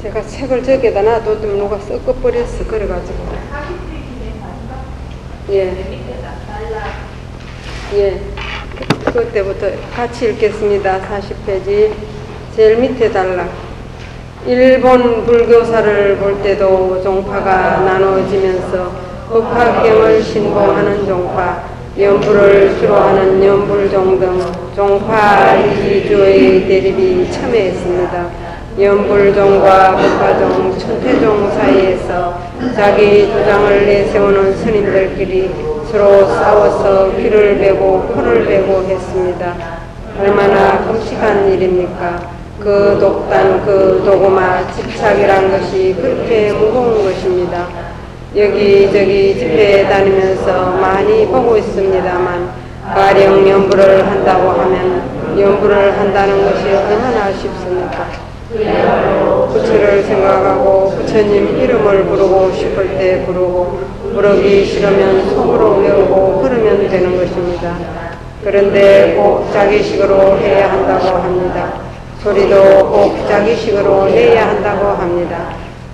제가 책을 저기에다 놔뒀더니 누가 섞어버렸어. 그래가지고. 예. 예. 그때부터 같이 읽겠습니다. 40페이지. 제일 밑에 단락. 일본 불교사를 볼 때도 종파가 나누어지면서 법화경을 신봉하는 종파, 연불을 주로 하는 연불종 등 종파 이주의 대립이 첨예했습니다. 연불종과 법화종, 천태종 사이에서 자기 주장을 내세우는 스님들끼리 서로 싸워서 귀를 베고 코를 베고 했습니다. 얼마나 끔찍한 일입니까? 그 독단, 그 도구마, 집착이란 것이 그렇게 무거운 것입니다. 여기저기 집회에 다니면서 많이 보고 있습니다만 가령 연불을 한다고 하면 연불을 한다는 것이 얼마나 쉽습니까? 부처를 생각하고 부처님 이름을 부르고 싶을 때 부르고 부르기 싫으면 속으로 외우고 그러면 되는 것입니다. 그런데 꼭 자기식으로 해야 한다고 합니다. 소리도 꼭 자기식으로 내야 한다고 합니다.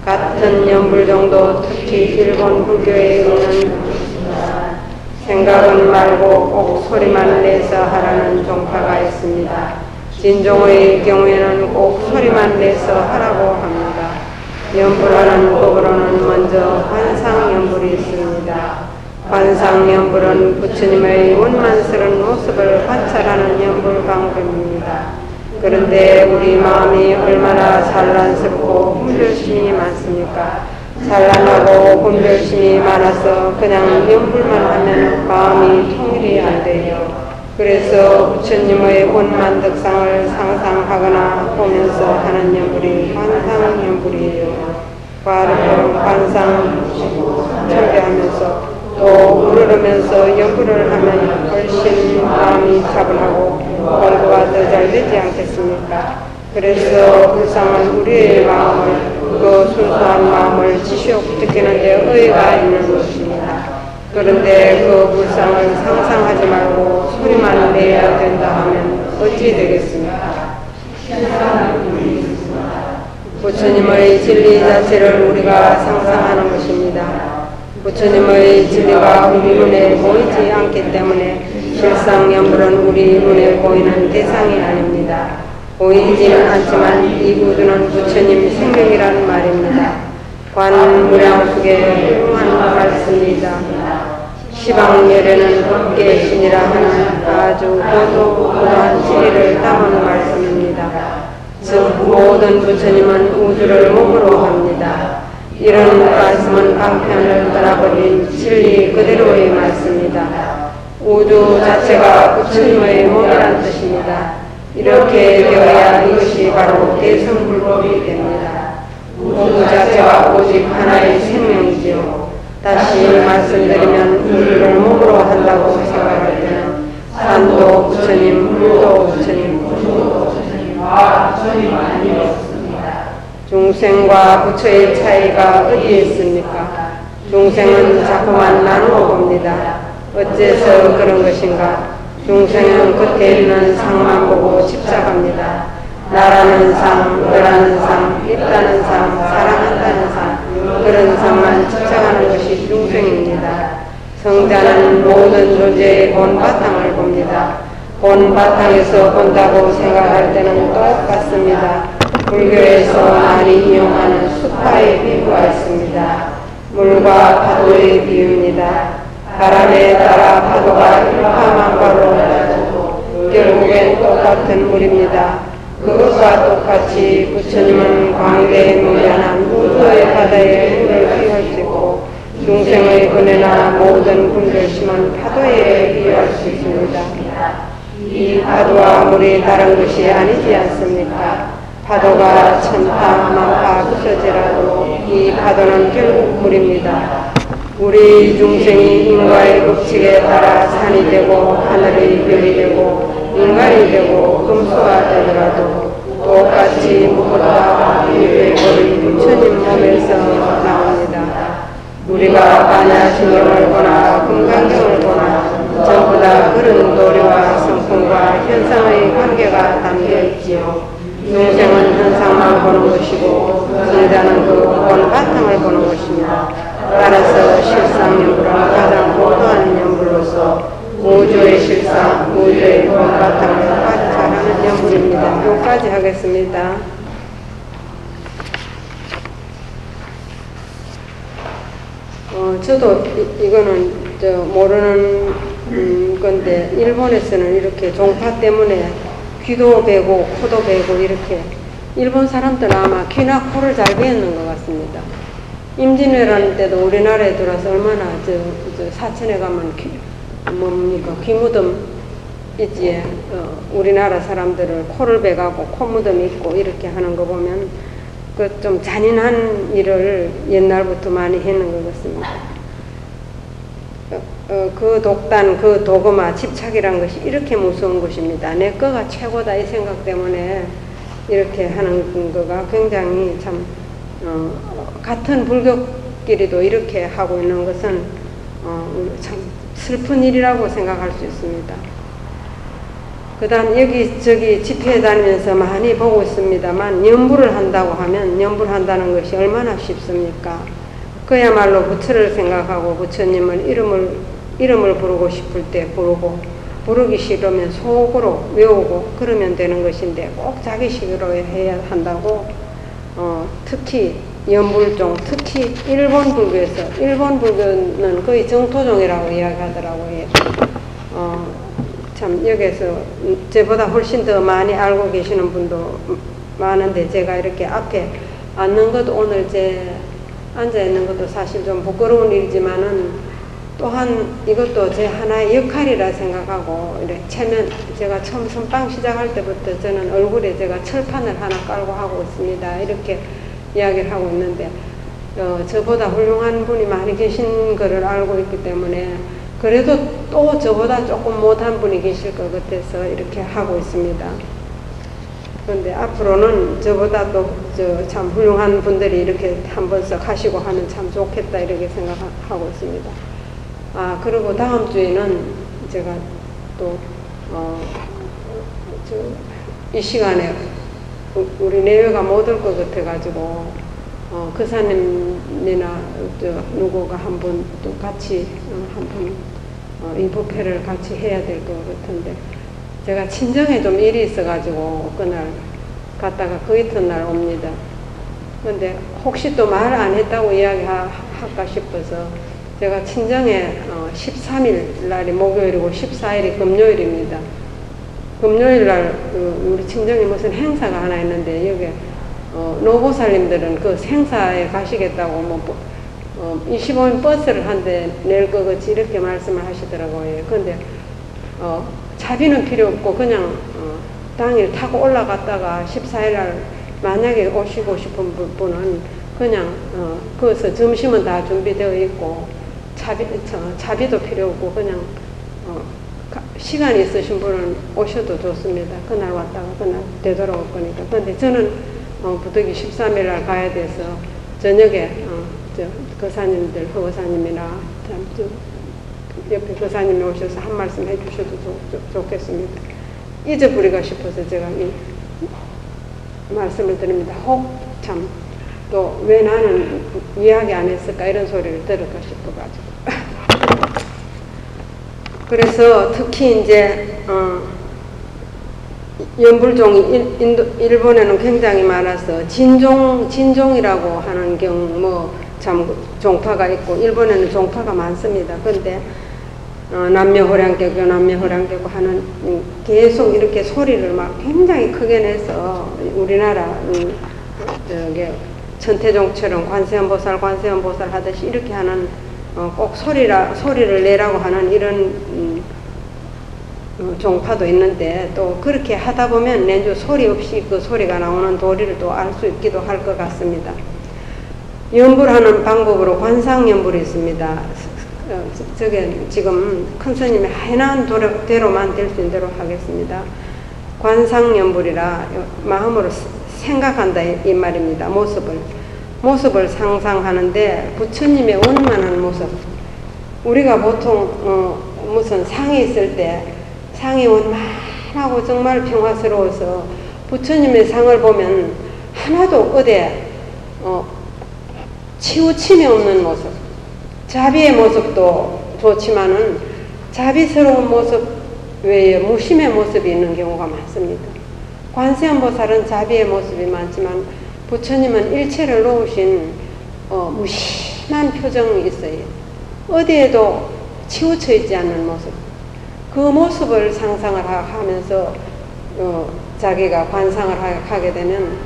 같은 연불종도 특히 일본 불교에 있는 생각은 말고 꼭 소리만 내서 하라는 종파가 있습니다. 진종의 경우에는 꼭 소리만 내서 하라고 합니다. 연불하는 법으로는 먼저 관상연불이 있습니다. 관상연불은 부처님의 원만스러운 모습을 관찰하는 연불 방법입니다. 그런데 우리 마음이 얼마나 산란스럽고 분별심이 많습니까? 산란하고 분별심이 많아서 그냥 연불만 하면 마음이 통일이 안 돼요. 그래서 부처님의 원만덕상을 상상하거나 보면서 하는 연불이 관상연불이에요. 관상 참배하면서 또 우러르면서 연불을 하면 훨씬 마음이 차분하고 공부가 더 잘 되지 않겠습니까? 그래서 불상은 우리의 마음을, 그 순수한 마음을 지시시키는 데 의의가 있는 것입니다. 그런데 그 불상을 상상하지 말고 소리만 내야 된다 하면 어찌 되겠습니까? 부처님의 진리 자체를 우리가 상상하는 것입니다. 부처님의 진리가 우리 눈에 보이지 않기 때문에 실상 연불은 우리 눈에 보이는 대상이 아닙니다. 보이지는 않지만 이 우주는 부처님 생명이라는 말입니다. 관무량숙의 훌륭한 말씀입니다. 시방열에는 법계 신이라 하는 아주 고도한 진리를 담은 말씀입니다. 즉 모든 부처님은 우주를 몸으로 합니다. 이런 말씀은 방편을 떠나버린 진리 그대로의 말씀입니다. 우주 자체가 부처님의 몸이란 뜻입니다. 이렇게 되어야 이것이 바로 대승불법이 됩니다. 우주 자체가 오직 하나의 생명이지요. 다시 말씀드리면 우주를 몸으로 한다고 생각할 때는 산도 부처님, 물도 부처님, 부처도 부처님과 부처님 아니었습니다. 중생과 부처의 차이가 어디에 있습니까? 중생은 자꾸만 나누어 봅니다. 어째서 그런 것인가? 중생은 겉에 있는 상만 보고 집착합니다. 나라는 상, 너라는 상, 있다는 상, 사랑한다는 상, 그런 상만 집착하는 것이 중생입니다. 성자는 모든 존재의 본바탕을 봅니다. 본바탕에서 본다고 생각할 때는 똑같습니다. 불교에서 많이 이용하는 수파의 비유가 있습니다. 물과 파도의 비유입니다. 바람에 따라 파도가 일파만파로 낮아도 결국엔 똑같은 물입니다. 그것과 똑같이 부처님은 광대에 무량한 우주의 바다에 물을 비유할 수 있고 중생의 은혜나 모든 분별심은 파도에 비유할 수 있습니다. 이 파도와 물이 다른 것이 아니지 않습니까? 파도가 천파 만파 부서지라도 이 파도는 결국 물입니다. 우리 중생이 인과의 법칙에 따라 산이 되고 하늘의 별이 되고 인간이 되고 금수가 되더라도 똑같이 무엇보다 비유의 부처님 몸에서 나옵니다. 우리가 반야신경을 보나 금강경을 보나 전부 다 그런 도리와 성품과 현상의 관계가 담겨 있지요. 중생은 현상만 보는 것이고 선자는 그 본 바탕을 보는 것입니다. 따라서 실상연불은 가장 고도한 연불로서 우주의 실상, 우주의 본 바탕을 관찰하는 연불입니다. 여기까지 하겠습니다. 저도 이거는 모르는 건데 일본에서는 이렇게 종파 때문에 귀도 베고 코도 베고 이렇게 일본 사람들은 아마 귀나 코를 잘 베었는 것 같습니다. 임진왜란 때도 우리나라에 들어와서 얼마나 사천에 가면 귀 무덤 있지에 우리나라 사람들을 코를 베가고 코 무덤 있고 이렇게 하는 거 보면 그 좀 잔인한 일을 옛날부터 많이 했는 것 같습니다. 그 독단, 그 도그마, 집착이란 것이 이렇게 무서운 것입니다. 내 거가 최고다 이 생각 때문에 이렇게 하는 거가 굉장히 참 같은 불교끼리도 이렇게 하고 있는 것은 참 슬픈 일이라고 생각할 수 있습니다. 그 다음 여기저기 집회에 다니면서 많이 보고 있습니다만 연불을 한다고 하면 연불한다는 것이 얼마나 쉽습니까? 그야말로 부처를 생각하고 부처님을 이름을 부르고 싶을 때 부르고 부르기 싫으면 속으로 외우고 그러면 되는 것인데 꼭 자기식으로 해야 한다고 특히 연불종, 특히 일본 불교에서 일본 불교는 거의 정토종이라고 이야기하더라고요. 참 여기서 저보다 훨씬 더 많이 알고 계시는 분도 많은데 제가 이렇게 앞에 앉는 것도 오늘 제 앉아있는 것도 사실 좀 부끄러운 일이지만은 또한 이것도 제 하나의 역할이라 생각하고 이렇게 제가 처음 선방 시작할 때부터 저는 얼굴에 제가 철판을 하나 깔고 하고 있습니다. 이렇게 이야기를 하고 있는데 저보다 훌륭한 분이 많이 계신 거를 알고 있기 때문에 그래도 또 저보다 조금 못한 분이 계실 것 같아서 이렇게 하고 있습니다. 그런데 앞으로는 저보다 또 참 훌륭한 분들이 이렇게 한 번씩 하시고 하면 참 좋겠다 이렇게 생각하고 있습니다. 그리고 다음 주에는 제가 또 이 시간에 우리 내외가 못 올 것 같아가지고 그사님이나 누구가 한 분 또 같이 한 분 이 부패를 같이 해야 될 것 같은데 제가 친정에 좀 일이 있어가지고 그날 갔다가 그 이튿날 옵니다. 그런데 혹시 또 말 안 했다고 이야기할까 싶어서 제가 친정에 13일 날이 목요일이고 14일이 금요일입니다. 금요일 날 우리 친정에 무슨 행사가 하나 있는데 여기 노보살님들은 그 행사에 가시겠다고 25인 버스를 한 대 낼 것 같이 이렇게 말씀을 하시더라고요. 그런데 차비는 필요 없고 그냥 당일 타고 올라갔다가 14일 날 만약에 오시고 싶은 분은 그냥 거기서 점심은 다 준비되어 있고 차비도 필요 없고 그냥 시간이 있으신 분은 오셔도 좋습니다. 그날 왔다가 그날 되돌아올 거니까. 그런데 저는 부득이 13일 날 가야 돼서 저녁에 거사님들, 허거사님이나 옆에 거사님이 오셔서 한 말씀 해주셔도 좋겠습니다. 잊어버리고 싶어서 제가 이 말씀을 드립니다. 혹 참 또 왜 나는 이야기 안 했을까 이런 소리를 들을까 싶어가지고 그래서 특히 이제 연불종이 일본에는 굉장히 많아서 진종이라고 하는 경우 참 종파가 있고 일본에는 종파가 많습니다. 그런데 남녀호량개교 남녀호량개교 하는 계속 이렇게 소리를 막 굉장히 크게 내서 우리나라 천태종처럼 관세음보살 하듯이 이렇게 하는 꼭 소리를 내라고 하는 이런 종파도 있는데 또 그렇게 하다 보면 내주 소리 없이 그 소리가 나오는 도리를 또 알 수 있기도 할 것 같습니다. 연불하는 방법으로 관상연불이 있습니다. 저게 지금 큰 스님이 해난 대로만 될 수 있는 대로 하겠습니다. 관상연불이라 마음으로 생각한다 이 말입니다. 모습을 상상하는데 부처님의 원만한 모습. 우리가 보통 무슨 상이 있을 때 상이 원만하고 정말 평화스러워서 부처님의 상을 보면 하나도 어디에 치우침이 없는 모습, 자비의 모습도 좋지만은 자비스러운 모습 외에 무심의 모습이 있는 경우가 많습니다. 관세음보살은 자비의 모습이 많지만 부처님은 일체를 놓으신 무심한 표정이 있어요. 어디에도 치우쳐 있지 않는 모습. 그 모습을 상상을 하면서 자기가 관상을 하게 되면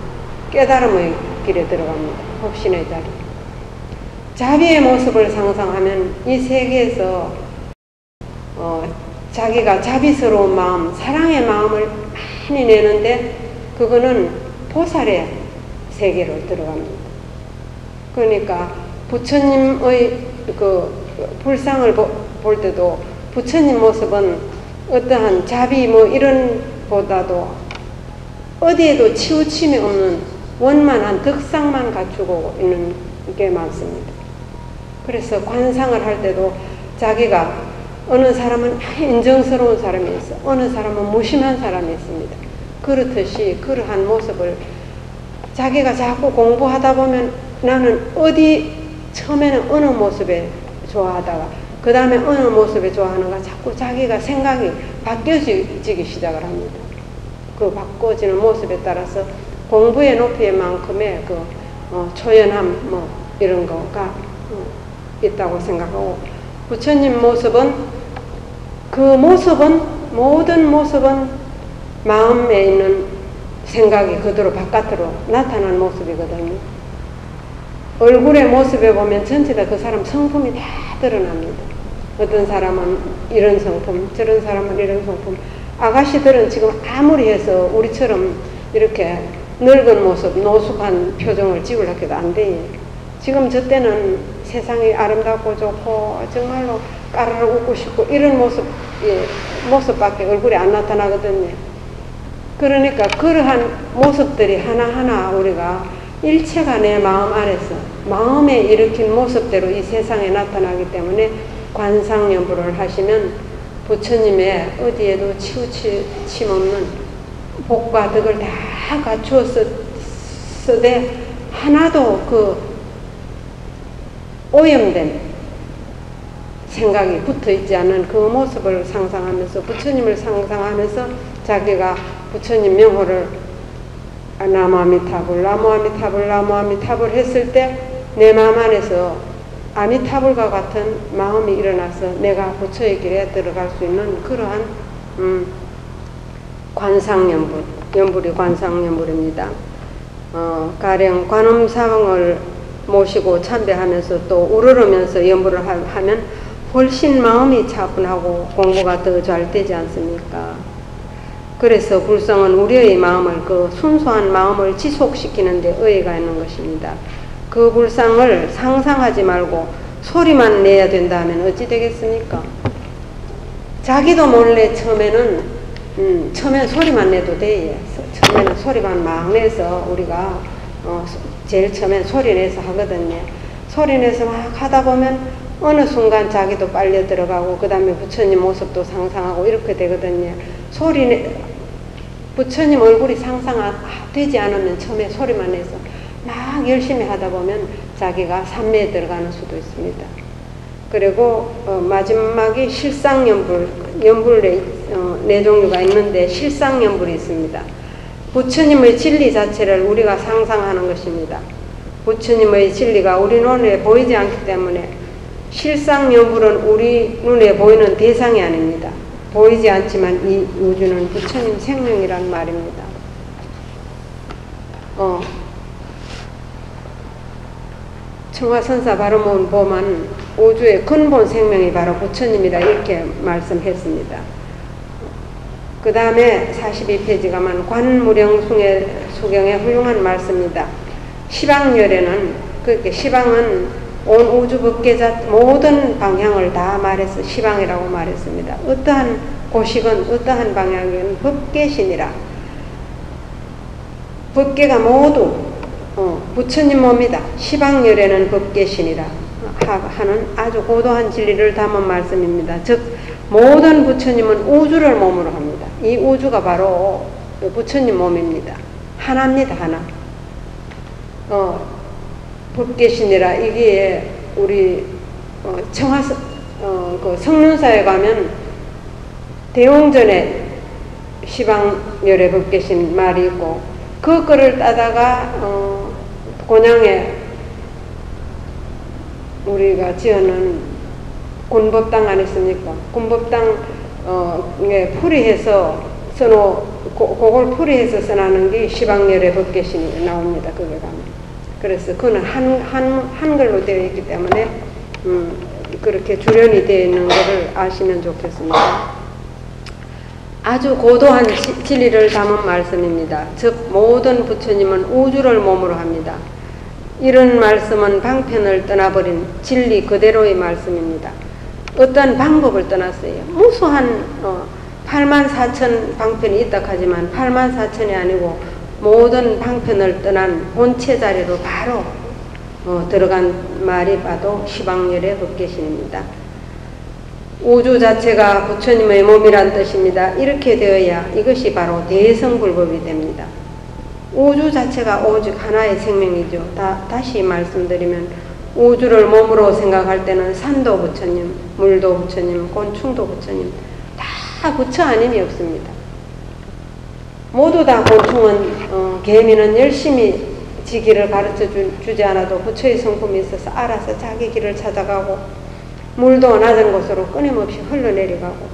깨달음의 길에 들어갑니다. 법신의 자리. 자비의 모습을 상상하면 이 세계에서 자기가 자비스러운 마음, 사랑의 마음을 많이 내는데 그거는 보살의 세계로 들어갑니다. 그러니까 부처님의 그 불상을 볼 때도 부처님 모습은 어떠한 자비 뭐 이런 보다도 어디에도 치우침이 없는 원만한 덕상만 갖추고 있는 게 많습니다. 그래서 관상을 할 때도 자기가 어느 사람은 인정스러운 사람이 있어, 어느 사람은 무심한 사람이 있습니다. 그렇듯이 그러한 모습을 자기가 자꾸 공부하다 보면 나는 처음에는 어느 모습에 좋아하다가 그 다음에 어느 모습에 좋아하는가 자꾸 자기가 생각이 바뀌어지기 시작을 합니다. 그 바꿔지는 모습에 따라서 공부의 높이만큼의 그 초연함 뭐 이런 거가 있다고 생각하고, 부처님 모습은 모든 모습은 마음에 있는 생각이 그대로 바깥으로 나타나는 모습이거든요. 얼굴의 모습에 보면 전체 다 그 사람 성품이 다 드러납니다. 어떤 사람은 이런 성품, 저런 사람은 이런 성품. 아가씨들은 지금 아무리 해서 우리처럼 이렇게 늙은 모습, 노숙한 표정을 찍으려고 해도 안 돼요. 지금 저 때는 세상이 아름답고 좋고 정말로 까르르 웃고 싶고 이런 모습밖에 얼굴에 안 나타나거든요. 그러니까 그러한 모습들이 하나하나 우리가 일체가 내 마음 안에서 마음에 일으킨 모습대로 이 세상에 나타나기 때문에 관상연부를 하시면 부처님의 어디에도 치우침 없는 복과 덕을 다 갖추었으되 하나도 그 오염된 생각이 붙어있지 않은 그 모습을 상상하면서 부처님을 상상하면서 자기가 부처님 명호를 나무아미타불 나무아미타불 나무아미타불 했을 때 내 마음 안에서 아미타불과 같은 마음이 일어나서 내가 부처의 길에 들어갈 수 있는 그러한 관상연불이 관상연불입니다. 가령 관음사왕을 모시고 참배하면서 또 우러르면서 연불을 하면 훨씬 마음이 차분하고 공부가 더 잘 되지 않습니까? 그래서 불성은 우리의 마음을, 그 순수한 마음을 지속시키는 데 의의가 있는 것입니다. 그 불상을 상상하지 말고 소리만 내야 된다 하면 어찌 되겠습니까? 자기도 몰래 처음에는 소리만 내도 돼. 처음에는 소리만 막 내서 우리가 제일 처음엔 소리 내서 하거든요. 소리 내서 막 하다 보면 어느 순간 자기도 빨려 들어가고 그 다음에 부처님 모습도 상상하고 이렇게 되거든요. 부처님 얼굴이 상상되지 않으면 처음에 소리만 내서 막 열심히 하다 보면 자기가 삼매에 들어가는 수도 있습니다. 그리고 마지막이 실상연불, 연불 네 종류가 있는데 실상연불이 있습니다. 부처님의 진리 자체를 우리가 상상하는 것입니다. 부처님의 진리가 우리 눈에 보이지 않기 때문에 실상연불은 우리 눈에 보이는 대상이 아닙니다. 보이지 않지만 이 우주는 부처님 생명이란 말입니다. 청화선사 바로문 보면 우주의 근본 생명이 바로 부처님이라 이렇게 말씀했습니다. 그 다음에 42페이지 가면 관무령숭의 수경의 훌륭한 말씀입니다. 시방열에는 그렇게 시방은 온 우주 법계자 모든 방향을 다 말해서 시방이라고 말했습니다. 어떠한 고식은 어떠한 방향이든 법계신이라. 법계가 모두 부처님 몸이다. 시방열에는 법계신이라 하는 아주 고도한 진리를 담은 말씀입니다. 즉 모든 부처님은 우주를 몸으로 합니다. 이 우주가 바로 부처님 몸입니다. 하나입니다. 하나. 법계신이라 이게 우리 그 성륜사에 가면 대웅전에 시방열의 법계신 말이 있고 그 글을 따다가 곤양에 우리가 지어놓은 곤법당 아니습니까? 곤법당에 풀이해서 그걸 풀이해서 써놓은 게 시방열의 법계신이 나옵니다. 그게 가면. 그래서 그는 한글로 되어 있기 때문에 그렇게 주련이 되어 있는 것을 아시면 좋겠습니다. 아주 고도한 진리를 담은 말씀입니다. 즉 모든 부처님은 우주를 몸으로 합니다. 이런 말씀은 방편을 떠나버린 진리 그대로의 말씀입니다. 어떤 방법을 떠났어요. 무수한 84,000 방편이 있다 하지만 84,000이 아니고 모든 방편을 떠난 본체 자리로 바로 들어간 말이 봐도 시방열의 법계신입니다. 우주 자체가 부처님의 몸이란 뜻입니다. 이렇게 되어야 이것이 바로 대성불법이 됩니다. 우주 자체가 오직 하나의 생명이죠. 다시 말씀드리면 우주를 몸으로 생각할 때는 산도 부처님, 물도 부처님, 곤충도 부처님 다 부처 아님이 없습니다. 모두 다 곤충은 개미는 열심히 지 길을 가르쳐 주지 않아도 부처의 성품이 있어서 알아서 자기 길을 찾아가고 물도 낮은 곳으로 끊임없이 흘러내려가고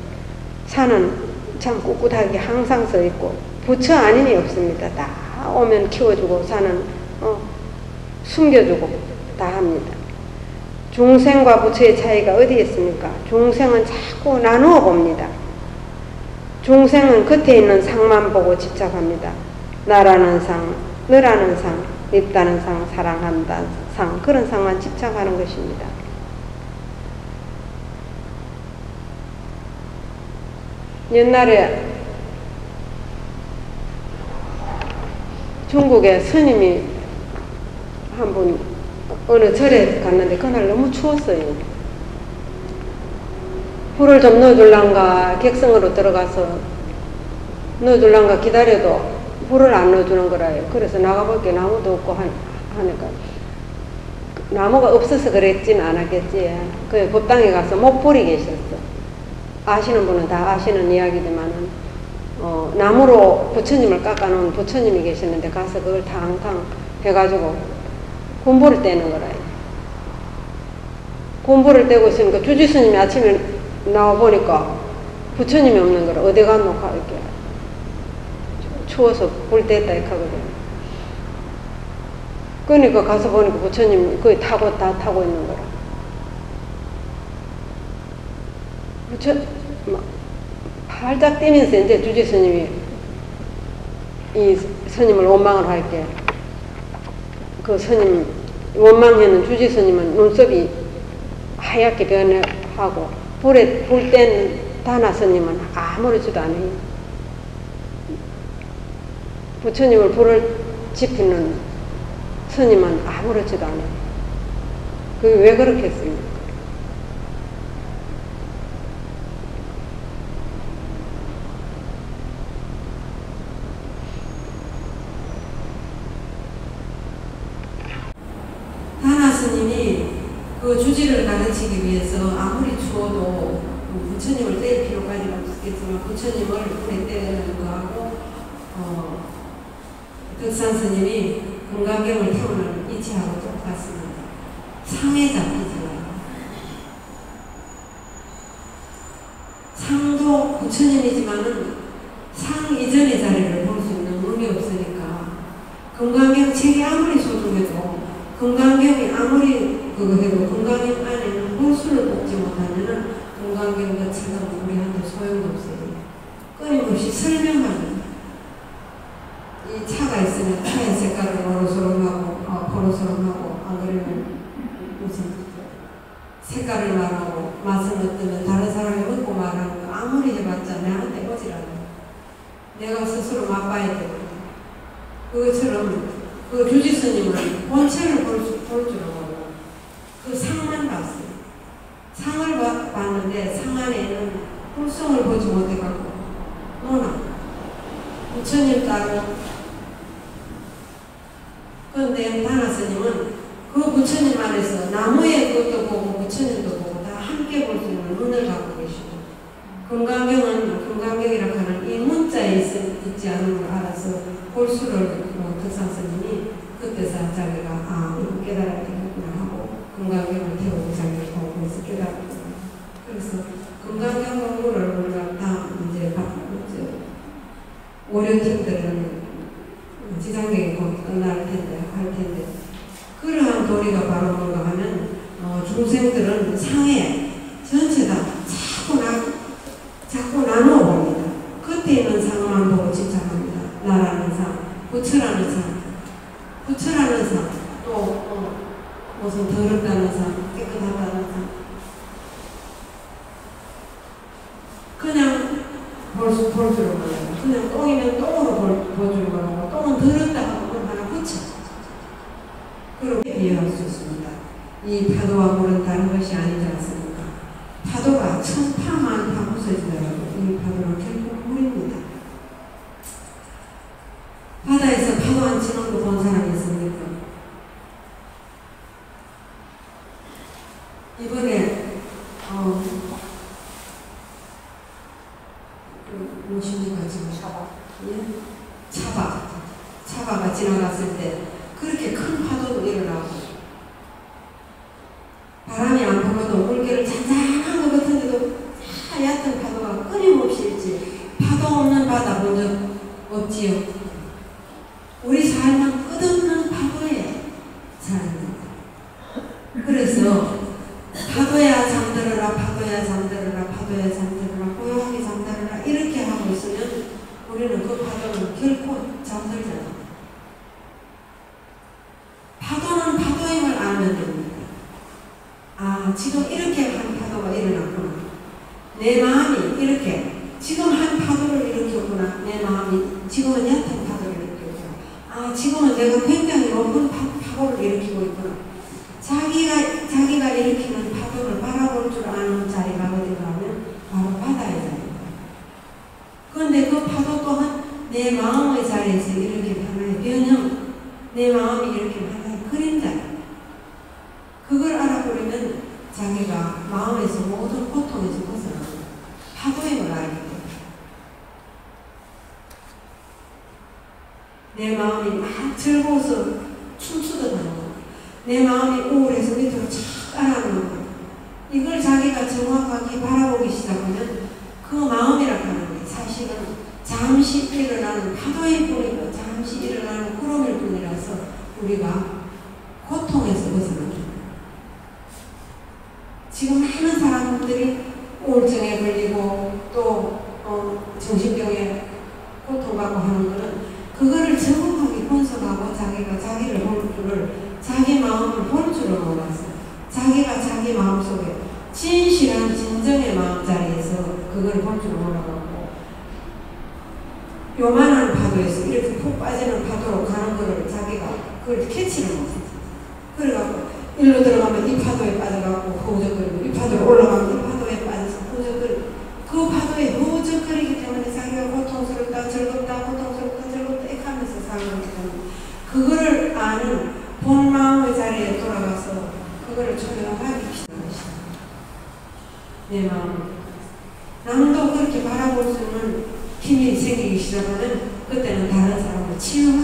산은 참 꿋꿋하게 항상 서 있고 부처 아님이 없습니다. 다 오면 키워주고 산은 숨겨주고 다 합니다. 중생과 부처의 차이가 어디에 있습니까? 중생은 자꾸 나누어 봅니다. 중생은 겉에 있는 상만 보고 집착합니다. 나라는 상, 너라는 상, 밉다는 상, 사랑한다는 상, 그런 상만 집착하는 것입니다. 옛날에 중국에 스님이 한 분 어느 절에 갔는데 그날 너무 추웠어요. 불을 좀 넣어줄란가 객성으로 들어가서 넣어줄란가 기다려도 불을 안 넣어주는 거라요. 그래서 나가볼 게 나무도 없고 하니까 나무가 없어서 그랬진 않았겠지. 그 법당에 가서 목불이 계셨어. 아시는 분은 다 아시는 이야기지만은 나무로 부처님을 깎아놓은 부처님이 계셨는데 가서 그걸 탕탕 해가지고 곤보를 떼는 거라요. 곤보를 떼고 있으니까 주지스님이 아침에 나와보니까 부처님이 없는 거라. 어디 갔노? 이렇게 추워서 불 뗐다 이렇게 하거든. 그러니까 가서 보니까 부처님이 거의 다 타고 있는 거라. 발작 뛰면서 이제 주지스님이 이 스님을 원망을 할게. 그 스님, 원망하는 주지스님은 눈썹이 하얗게 변하고 불 뗀 다나 스님은 아무렇지도 않아요. 부처님을 불을 지피는 스님은 아무렇지도 않아요. 그게 왜 그렇게 했습니까? 다나 스님이 그 주지를 가르치기 위해서 아무리 추워도 부처님을 뗄 필요까지는 없겠지만 부처님을 불에 떼는 거하고 덕산 스님이 금강경을 태우는 이치하고 똑같습니다. 상에 잡히잖아요. 상도 부처님이지만은 상 이전의 자리를 볼 수 있는 눈이 없으니까 금강경 책이 아무리 소중해도 금강경이 아무리 그거 해도 금강경 안에는 홀수를 뽑지 못하면은 금강경 자체가 우리한테 소용도 없어요. 끊임없이 설명합니다. 이 차가 있으면 차의 색깔을 보로소름하고 보로소름하고 안 그러면 무슨 색깔을 말하고 맛은 어떠면 다른 사람이 먹고 말하는 거 아무리 해봤자 내한테 오지라고 내가 스스로 맛봐야 되거든. 그것처럼 그 주지스님은 본체를 볼 줄 모르고 그 상만 봤어요. 상을 봤는데 상 안에는 불성을 보지 못해갖고 부처님 따로. 그런데 다나 스님은 그 부처님 안에서 나무의 것도 보고 부처님도 보고 다 함께 볼 수 있는 눈을 갖고 계시고, 금강경은 금강경이라 하는 이 문자에 있지 않은 걸 알아서 볼수를 덕산 스님이 그때서 자기가 이거 깨달아야 되겠구나 하고 금강경을 태우고 자기를 보고 그래서 깨달았구나. 그래서 금강경 공부를 우리가 다 이제 월요팀들은 지상경이 곧 끝날 텐데 할 텐데, 그러한 도리가 바로 뭔가 하면 중생들은 상해 전체 다 자꾸 나누어 봅니다. 그때 있는 상만 보고 집착합니다. 나라는 상, 부처라는 상, 부처라는 상, 또 무슨 더럽다는 상, 깨끗하다는 상, 그냥 볼 줄을 몰라요. 그냥 똥이면 똥으로 볼 줄을 모르고, 똥은 더럽다 하고 하나 붙여. 그렇게 이해할 수 있습니다. 이 파도와 물은 다른 것이 아니지 않습니까? 파도가 천파만 다 부서지더라도 이 파도는 결국 물입니다. 바다에서 파도 안 치는 거 본 사람이 있습니까? 이번에 무엇입니까 지금? 차바가 지나갔을 때 그렇게 큰 파도도 일어나고, 바람이 안 불어도 물결을 잔잔한 것 같은데도 하얗던 파도가 끊임없이 일지. 파도 없는 바다 본 적 없지요? 우리 삶은 끝없는 파도에 사는다. 그래서 파도야 잠들어라, 파도야 잠들어라, 파도야 잠들어라, 고요하게 잠들어라 이렇게 하고 있으면 우리는 그 파도는 결코 잠들지 않아. 파도는 파도임을 알면 됩니다. 지금 이렇게 한 파도가 일어났구나. 내 마음이 이렇게 지금 한 파도를 일으켰구나. 내 마음이 지금은 얕은 파도를 일으켰구나. 지금은 내가 굉장히 높은 파도를 일으키고 있구나. 자기가 일으키는 파도를 바라볼 줄 아는 자리가 어딘가 하면 바로 바다의 자리입니다. 그런데 그 파도 또한 내 마음의 자리에서 일으킨 하나의 변형, 내 마음이 일으킨 하나의 그림자. 그걸 알아보려면 자기가 마음에서 모든 고통에서 벗어나는 파도임을 알게 됩니다. 내 마음이 막 즐거워서 춤추듯 하는 것, 내 마음이 우울해서 밑으로 착 따라가는 것, 이걸 자기가 정확하게 바라보기 시작하면 그 마음이라 하는 게 사실은 잠시 일어나는 파도일 뿐이고 잠시 일어나는 구름일 뿐이라서 우리가 고통에서 벗어납니다. 지금 많은 사람들이 우울증에 걸리고 또 정신병에 고통받고 하는 것은 그거를 정확하게 분석하고 자기가 자기를 볼 줄을, 자기 마음을 볼 줄을 몰라서 자기가 자기 마음속에 진실한 진정의 마음자리에서 그걸 볼 줄을 몰라갖고 요만한 파도에서 이렇게 푹 빠지는 파도로 가는 거를 자기가 그걸 캐치를 못했어요. 그래갖고 일로 들어가면 이 파도에 빠져갖고 허우적거리고, 이 파도에 올라가면 이 파도에 빠져서 허우적거리고, 그 파도에 허우적거리기 때문에 자기가 고통스럽다, 즐겁다, 고통스럽다, 즐겁다 이렇게 하면서 살아가기 때문에 그거를 아는 본 마음의 자리에 돌아가서 그거를 조용하게 피는 것이다. 내 마음. 남도 그렇게 바라볼 수 있는 힘이 생기기 시작하면 그때는 다른 사람을 치유할